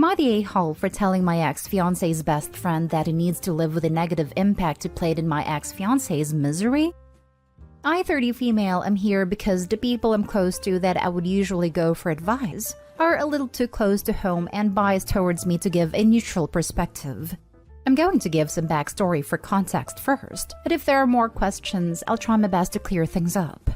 Am I the a-hole for telling my ex-fiance's best friend that he needs to live with a negative impact to play in my ex-fiance's misery? I, 30 female, am here because the people I'm close to that I would usually go for advice are a little too close to home and biased towards me to give a neutral perspective. I'm going to give some backstory for context first, but if there are more questions, I'll try my best to clear things up.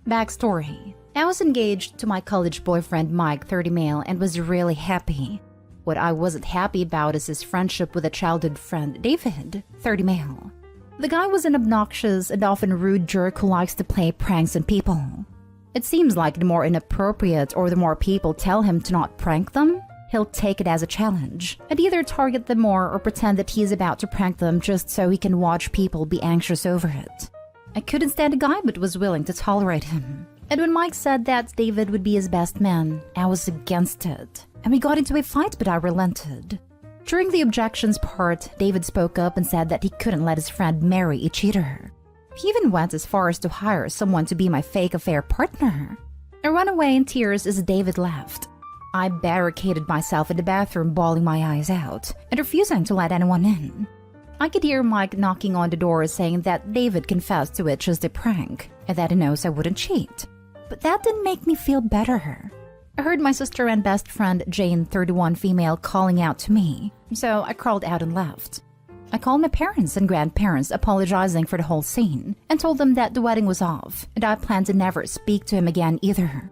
Backstory. I was engaged to my college boyfriend Mike, 30 male, and was really happy. What I wasn't happy about is his friendship with a childhood friend, David, 30 male. The guy was an obnoxious and often rude jerk who likes to play pranks on people. It seems like the more inappropriate or the more people tell him to not prank them, he'll take it as a challenge and either target them more or pretend that he's about to prank them just so he can watch people be anxious over it. I couldn't stand a guy but was willing to tolerate him. And when Mike said that David would be his best man, I was against it. And we got into a fight, but I relented. During the objections part, David spoke up and said that he couldn't let his friend marry a cheater. He even went as far as to hire someone to be my fake affair partner. I ran away in tears as David left. I barricaded myself in the bathroom, bawling my eyes out and refusing to let anyone in. I could hear Mike knocking on the door saying that David confessed to it just a prank and that he knows I wouldn't cheat. But that didn't make me feel better. I heard my sister and best friend Jane, 31 female, calling out to me, so I crawled out and left. I called my parents and grandparents apologizing for the whole scene and told them that the wedding was off and I planned to never speak to him again either.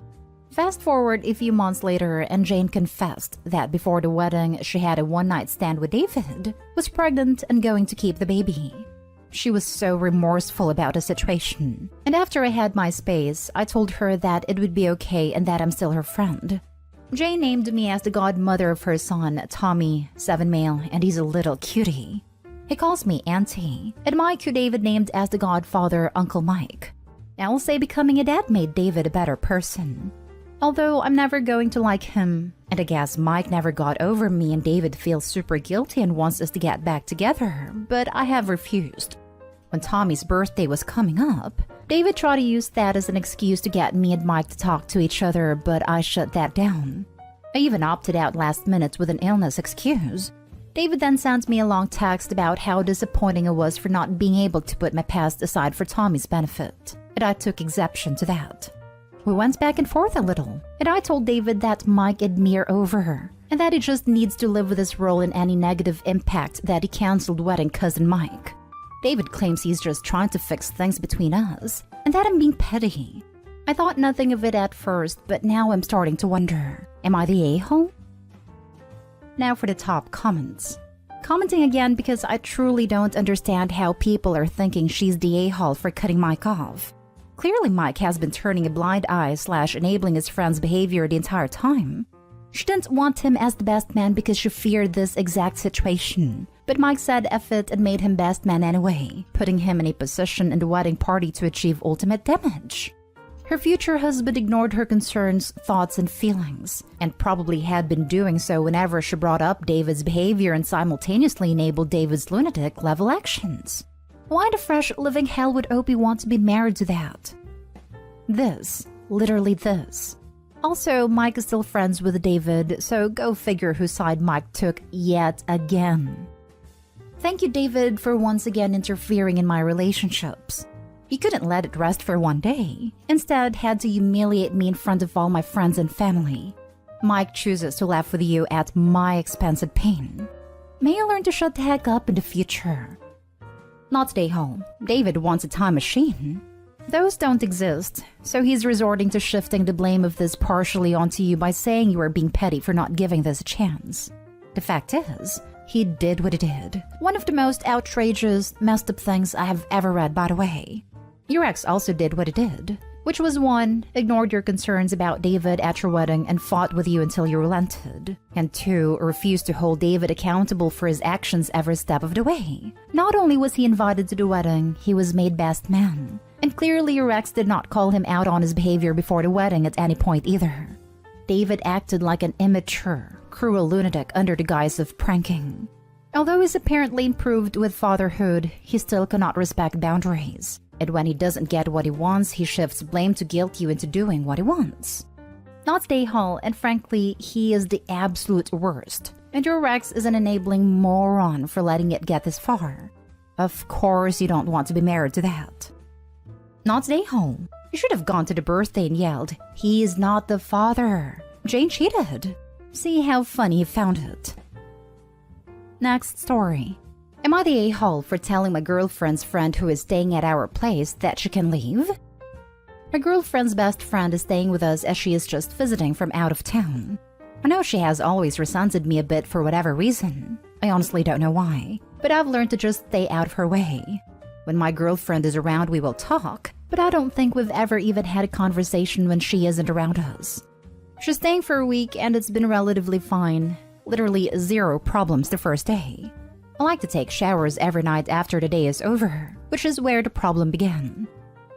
Fast forward a few months later and Jane confessed that before the wedding she had a one-night stand with David, was pregnant and going to keep the baby. She was so remorseful about the situation. And after I had my space, I told her that it would be okay and that I'm still her friend. Jane named me as the godmother of her son, Tommy, 7 male, and he's a little cutie. He calls me Auntie, and Mike, who David named as the godfather, Uncle Mike. I will say becoming a dad made David a better person. Although I'm never going to like him, and I guess Mike never got over me and David feels super guilty and wants us to get back together, but I have refused. When Tommy's birthday was coming up, David tried to use that as an excuse to get me and Mike to talk to each other, but I shut that down. I even opted out last minute with an illness excuse. David then sent me a long text about how disappointing I was for not being able to put my past aside for Tommy's benefit, and I took exception to that. We went back and forth a little, and I told David that Mike had me over her, and that he just needs to live with his role in any negative impact that he cancelled wedding cousin Mike. David claims he's just trying to fix things between us, and that I'm being petty. I thought nothing of it at first, but now I'm starting to wonder, am I the a-hole? Now for the top comments. Commenting again because I truly don't understand how people are thinking she's the a-hole for cutting Mike off. Clearly Mike has been turning a blind eye / enabling his friend's behavior the entire time. She didn't want him as the best man because she feared this exact situation. But Mike said F it and made him best man anyway, putting him in a position in the wedding party to achieve ultimate damage. Her future husband ignored her concerns, thoughts, and feelings, and probably had been doing so whenever she brought up David's behavior and simultaneously enabled David's lunatic-level actions. Why the fresh living hell would Opie want to be married to that? This. Literally this. Also, Mike is still friends with David, so go figure whose side Mike took yet again. Thank you, David, for once again interfering in my relationships. You couldn't let it rest for one day. Instead, had to humiliate me in front of all my friends and family. Mike chooses to laugh with you at my expense and pain. May I learn to shut the heck up in the future. Not stay home. David wants a time machine. Those don't exist, so he's resorting to shifting the blame of this partially onto you by saying you are being petty for not giving this a chance. The fact is, he did what he did. One of the most outrageous, messed up things I have ever read, by the way. Your ex also did what he did, which was 1. Ignored your concerns about David at your wedding and fought with you until you relented, and 2. Refused to hold David accountable for his actions every step of the way. Not only was he invited to the wedding, he was made best man. And clearly your ex did not call him out on his behavior before the wedding at any point either. David acted like an immature, cruel lunatic under the guise of pranking. Although he's apparently improved with fatherhood, he still cannot respect boundaries. And when he doesn't get what he wants, he shifts blame to guilt you into doing what he wants. Not stay home, and frankly, he is the absolute worst. And your ex is an enabling moron for letting it get this far. Of course, you don't want to be married to that. Not stay home. You should have gone to the birthday and yelled, "He is not the father. Jane cheated." See how funny you found it. Next story. Am I the a-hole for telling my girlfriend's friend who is staying at our place that she can leave? My girlfriend's best friend is staying with us as she is just visiting from out of town. I know she has always resented me a bit for whatever reason. I honestly don't know why, but I've learned to just stay out of her way. When my girlfriend is around, we will talk, but I don't think we've ever even had a conversation when she isn't around us. She's staying for a week and it's been relatively fine. Literally 0 problems the first day. I like to take showers every night after the day is over, which is where the problem began.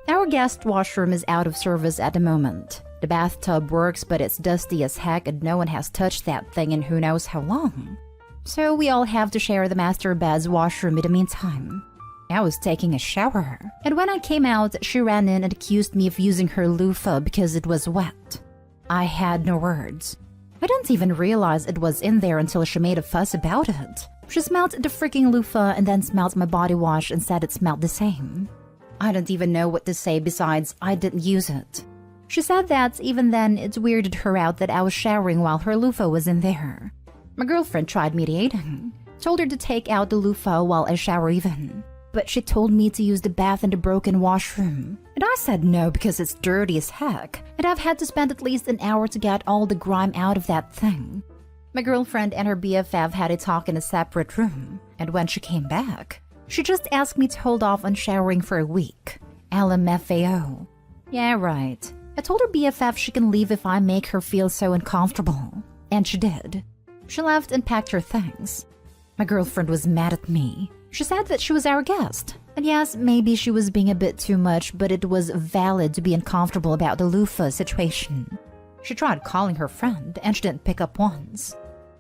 Our guest washroom is out of service at the moment. The bathtub works, but it's dusty as heck and no one has touched that thing in who knows how long. So we all have to share the master bed's washroom in the meantime. I was taking a shower, and when I came out, she ran in and accused me of using her loofah because it was wet. I had no words. I didn't even realize it was in there until she made a fuss about it. She smelled the freaking loofah and then smelled my body wash and said it smelled the same. I don't even know what to say besides I didn't use it. She said that even then it weirded her out that I was showering while her loofah was in there. My girlfriend tried mediating, told her to take out the loofah while I shower even. But she told me to use the bath in the broken washroom. And I said no because it's dirty as heck, and I've had to spend at least an hour to get all the grime out of that thing. My girlfriend and her BFF had a talk in a separate room, and when she came back, she just asked me to hold off on showering for a week. LMFAO. Yeah, right. I told her BFF she can leave if I make her feel so uncomfortable. And she did. She left and packed her things. My girlfriend was mad at me. She said that she was our guest. And yes, maybe she was being a bit too much, but it was valid to be uncomfortable about the loofah situation. She tried calling her friend, and she didn't pick up once.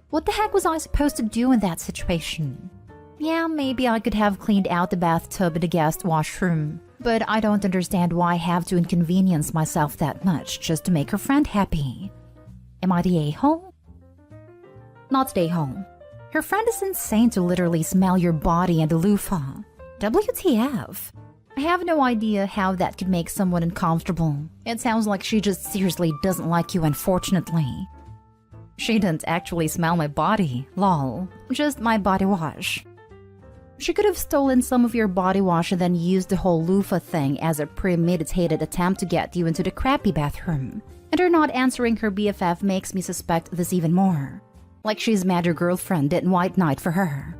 What the heck was I supposed to do in that situation? Yeah, maybe I could have cleaned out the bathtub in the guest washroom, but I don't understand why I have to inconvenience myself that much just to make her friend happy. Am I the a-hole? Not the a-hole. Her friend is insane to literally smell your body and the loofah. WTF? I have no idea how that could make someone uncomfortable. It sounds like she just seriously doesn't like you, unfortunately. She didn't actually smell my body, lol. Just my body wash. She could have stolen some of your body wash and then used the whole loofah thing as a premeditated attempt to get you into the crappy bathroom. And her not answering her BFF makes me suspect this even more. Like she's mad your girlfriend didn't white knight for her.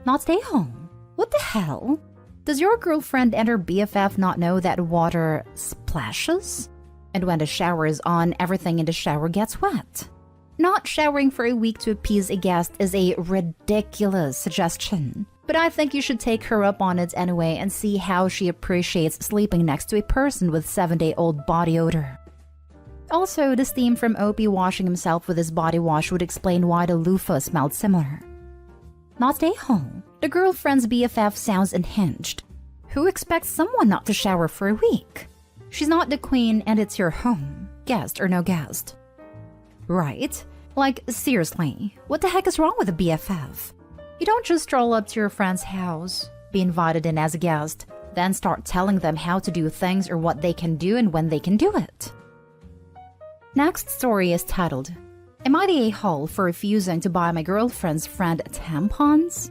Not stay home? What the hell? Does your girlfriend and her BFF not know that water splashes? And when the shower is on, everything in the shower gets wet. Not showering for a week to appease a guest is a ridiculous suggestion. But I think you should take her up on it anyway and see how she appreciates sleeping next to a person with 7-day-old body odor. Also, the steam from Opie washing himself with his body wash would explain why the loofah smelled similar. Not stay home. The girlfriend's BFF sounds unhinged. Who expects someone not to shower for a week? She's not the queen and it's your home, guest or no guest. Right? Like, seriously, what the heck is wrong with a BFF? You don't just stroll up to your friend's house, be invited in as a guest, then start telling them how to do things or what they can do and when they can do it. Next story is titled, Am I the a-hole for refusing to buy my girlfriend's friend tampons?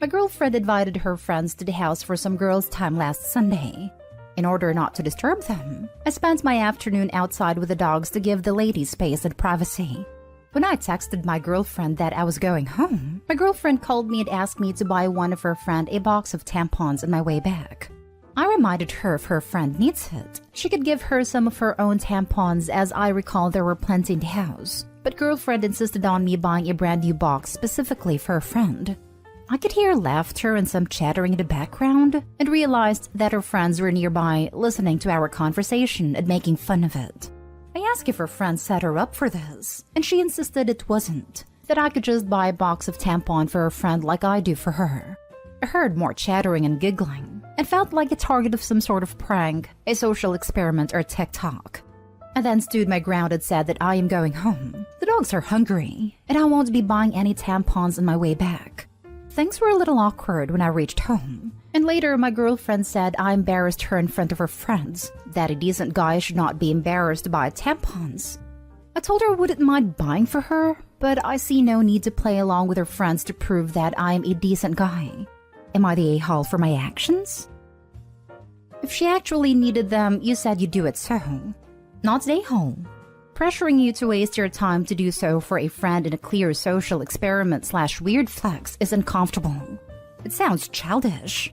My girlfriend invited her friends to the house for some girls' time last Sunday. In order not to disturb them, I spent my afternoon outside with the dogs to give the ladies space and privacy. When I texted my girlfriend that I was going home, my girlfriend called me and asked me to buy one of her friend a box of tampons on my way back. I reminded her if her friend needs it, she could give her some of her own tampons as I recall there were plenty in the house. But girlfriend insisted on me buying a brand new box specifically for her friend. I could hear laughter and some chattering in the background and realized that her friends were nearby listening to our conversation and making fun of it. I asked if her friend set her up for this, and she insisted it wasn't, that I could just buy a box of tampon for her friend like I do for her. I heard more chattering and giggling, and felt like a target of some sort of prank, a social experiment, or TikTok. I then stood my ground and said that I am going home. The dogs are hungry, and I won't be buying any tampons on my way back. Things were a little awkward when I reached home. And later, my girlfriend said I embarrassed her in front of her friends, that a decent guy should not be embarrassed by tampons. I told her I wouldn't mind buying for her, but I see no need to play along with her friends to prove that I am a decent guy. Am I the a-hole for my actions? If she actually needed them, you said you'd do it so. Not the a-hole. Pressuring you to waste your time to do so for a friend in a clear social experiment/weird flex is uncomfortable. It sounds childish.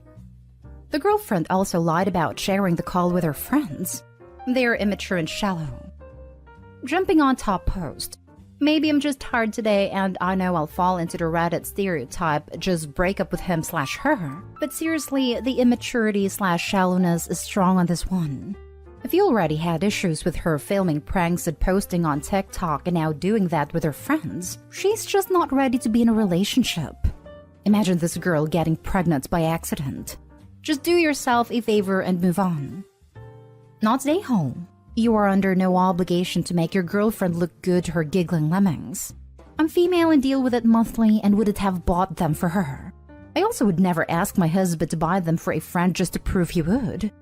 The girlfriend also lied about sharing the call with her friends. They're immature and shallow. Jumping on top post. Maybe I'm just tired today and I know I'll fall into the Reddit stereotype, just break up with him/her. But seriously, the immaturity/shallowness is strong on this one. If you already had issues with her filming pranks and posting on TikTok and now doing that with her friends, she's just not ready to be in a relationship. Imagine this girl getting pregnant by accident. Just do yourself a favor and move on. Not stay home. You are under no obligation to make your girlfriend look good to her giggling lemmings. I'm female and deal with it monthly and wouldn't have bought them for her. I also would never ask my husband to buy them for a friend just to prove he would.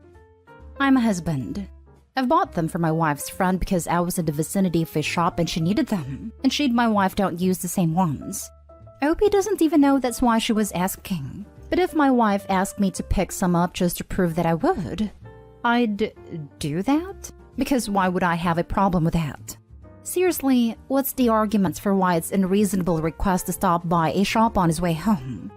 I'm a husband. I've bought them for my wife's friend because I was in the vicinity of a shop and she needed them, and she and my wife don't use the same ones. I hope he doesn't even know that's why she was asking. But if my wife asked me to pick some up just to prove that I would, I'd do that? Because why would I have a problem with that? Seriously, what's the arguments for why it's an unreasonable request to stop by a shop on his way home?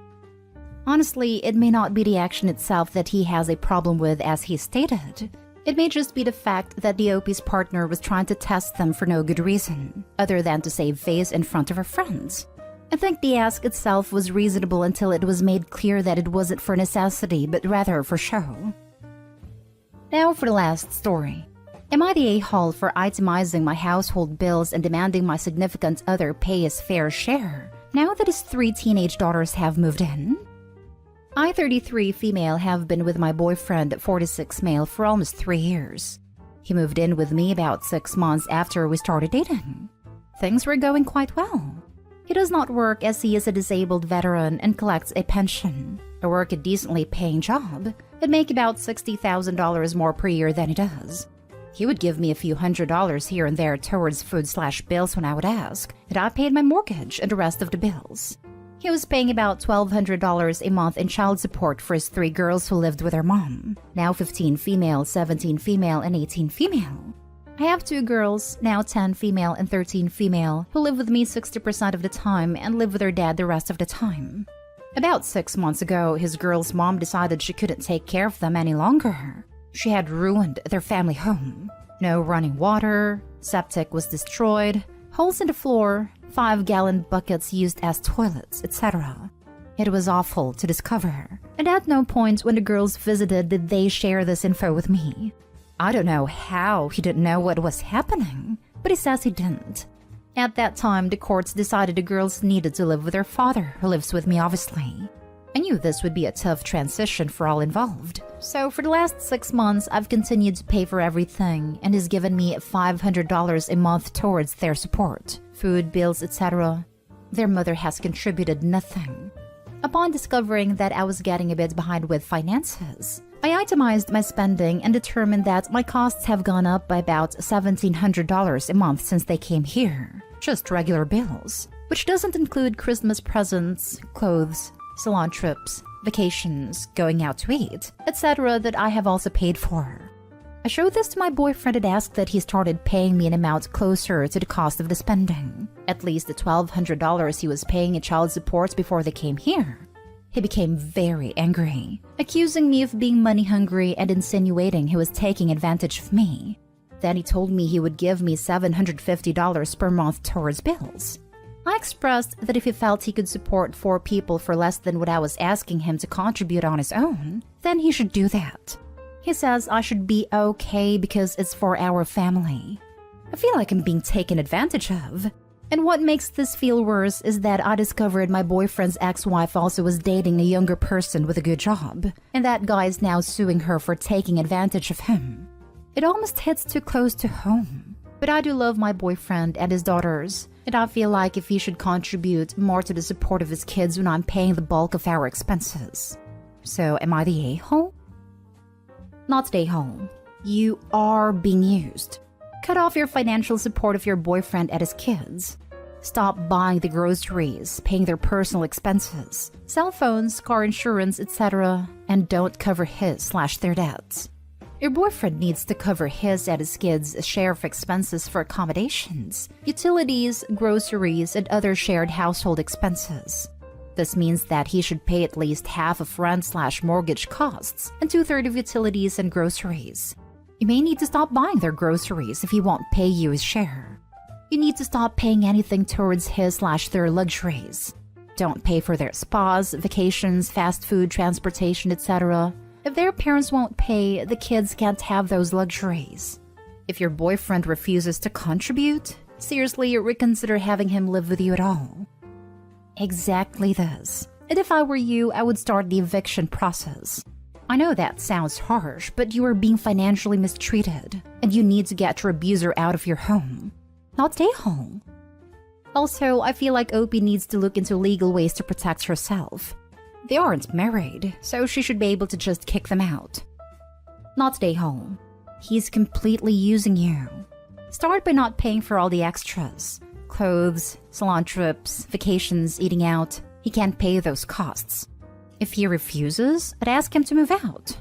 Honestly, it may not be the action itself that he has a problem with as he stated. It may just be the fact that the OP's partner was trying to test them for no good reason, other than to save face in front of her friends. I think the ask itself was reasonable until it was made clear that it wasn't for necessity, but rather for show. Now for the last story. Am I the a-hole for itemizing my household bills and demanding my significant other pay his fair share, now that his 3 teenage daughters have moved in? I, 33 female, have been with my boyfriend, 46 male, for almost 3 years. He moved in with me about 6 months after we started dating. Things were going quite well. He does not work as he is a disabled veteran and collects a pension. I work a decently paying job and make about $60,000 more per year than he does. He would give me a few $100s here and there towards food/bills when I would ask, and I paid my mortgage and the rest of the bills. He was paying about $1,200 a month in child support for his 3 girls who lived with their mom, now 15 female, 17 female, and 18 female. I have 2 girls, now 10 female and 13 female, who live with me 60% of the time and live with their dad the rest of the time. About 6 months ago, his girl's mom decided she couldn't take care of them any longer. She had ruined their family home. No running water, septic was destroyed, holes in the floor, 5-gallon buckets used as toilets, etc. It was awful to discover, and at no point when the girls visited did they share this info with me. I don't know how he didn't know what was happening, but he says he didn't. At that time, the courts decided the girls needed to live with their father, who lives with me obviously. I knew this would be a tough transition for all involved, so for the last 6 months I've continued to pay for everything and he's given me $500 a month towards their support, food, bills, etc. Their mother has contributed nothing. Upon discovering that I was getting a bit behind with finances, I itemized my spending and determined that my costs have gone up by about $1,700 a month since they came here, just regular bills, which doesn't include Christmas presents, clothes, salon trips, vacations, going out to eat, etc. that I have also paid for. I showed this to my boyfriend and asked that he started paying me an amount closer to the cost of the spending, at least the $1,200 he was paying in child support before they came here. He became very angry, accusing me of being money hungry and insinuating he was taking advantage of me. Then he told me he would give me $750 per month towards bills. I expressed that if he felt he could support 4 people for less than what I was asking him to contribute on his own, then he should do that. He says I should be okay because it's for our family. I feel like I'm being taken advantage of. And what makes this feel worse is that I discovered my boyfriend's ex-wife also was dating a younger person with a good job, and that guy is now suing her for taking advantage of him. It almost hits too close to home. but I do love my boyfriend and his daughters, and I feel like if he should contribute more to the support of his kids when I'm paying the bulk of our expenses. So am I the a-hole? Not the a-hole. You are being used. Cut off your financial support of your boyfriend and his kids. Stop buying the groceries, paying their personal expenses, cell phones, car insurance, etc., and don't cover his/their debts. Your boyfriend needs to cover his and his kids' share of expenses for accommodations, utilities, groceries, and other shared household expenses. This means that he should pay at least half of rent/mortgage costs and 2/3 of utilities and groceries. You may need to stop buying their groceries if he won't pay you his share. You need to stop paying anything towards his/their luxuries. Don't pay for their spas, vacations, fast food, transportation, etc. If their parents won't pay, the kids can't have those luxuries. If your boyfriend refuses to contribute, seriously reconsider having him live with you at all. Exactly this. And if I were you, I would start the eviction process. I know that sounds harsh, but you are being financially mistreated, and you need to get your abuser out of your home. Not stay home. Also, I feel like Opie needs to look into legal ways to protect herself. They aren't married, so she should be able to just kick them out. Not stay home. He's completely using you. Start by not paying for all the extras. Clothes, salon trips, vacations, eating out. He can't pay those costs. If he refuses, I'd ask him to move out.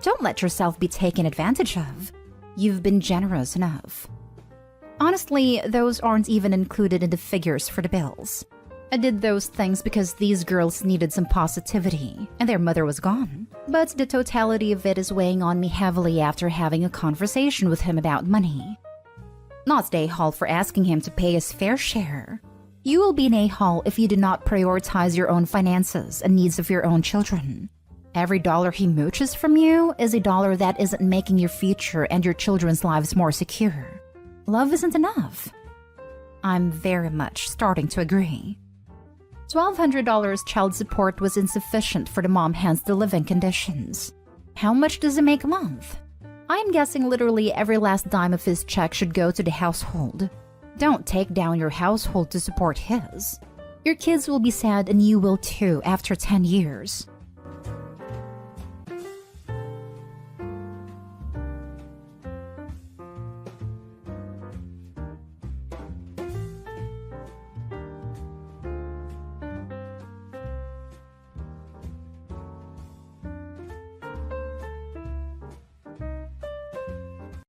Don't let yourself be taken advantage of. You've been generous enough. Honestly, those aren't even included in the figures for the bills. I did those things because these girls needed some positivity, and their mother was gone. But the totality of it is weighing on me heavily after having a conversation with him about money. Not the a-hole for asking him to pay his fair share. You will be an a-hole if you do not prioritize your own finances and needs of your own children. Every dollar he mooches from you is a dollar that isn't making your future and your children's lives more secure. Love isn't enough. I'm very much starting to agree. $1,200 child support was insufficient for the mom, hence the living conditions. How much does it make a month? I'm guessing literally every last dime of his check should go to the household. Don't take down your household to support his. Your kids will be sad and you will too after 10 years.